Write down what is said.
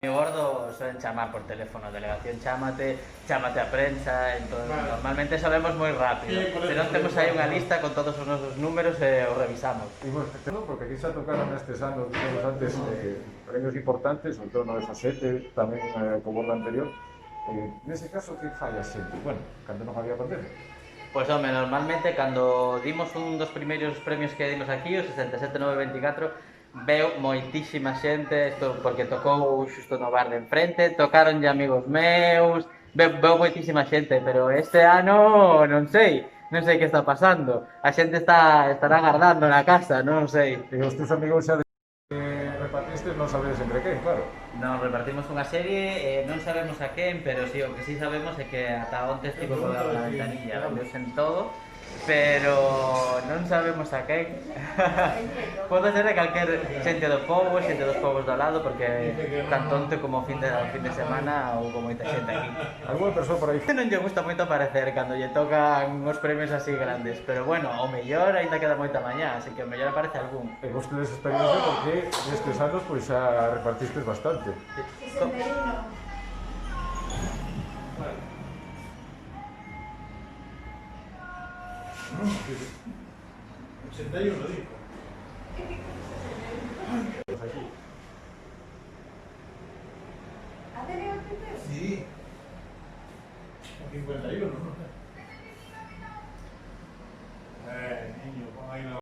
Mi gordo suelen chamar por teléfono, delegación chámate a prensa, entón, Vale. normalmente sabemos moi rápido. Se non temos aí unha lista con todos os nosos números e os revisamos. Imos facendo porque aquí xa tocaron estes anos, digamos antes, premios importantes, sobre todo no de Fasete, tamén como o anterior. Nese caso, que fai a xente? Bueno, cando non había pandemia. Pois home, normalmente cando dimos un dos primeiros premios que dimos aquí, o 67924, veu moitísima xente, isto porque tocou xusto no bar de enfrente, tocaron de amigos meus, veu moitísima xente, pero este ano non sei que está pasando. A xente estará agardando na casa, non sei. E os teus amigos xa de repartistes non sabedes entre quen, claro. Nos repartimos unha serie, non sabemos a quen, pero sí, o que sí sabemos é que ata onte estivo colgado na ventanilla, vendeuse en todo, pero non sabemos a quen. Pode ser de calquer xente dos povos do lado, porque tanto onte como o fin de semana houve moita xente aquí. Alguna persoa por aí. Non lle gusta moito aparecer cando lle tocan os premios así grandes, pero bueno, o mellor aínda queda moita mañá, así que o mellor aparece algún. E vos tedes experiencia porque nestes anos pois xa repartistes bastante. ¿No? 81 dijo. ¿Ha tenido 81? Sí. 51, ¿no?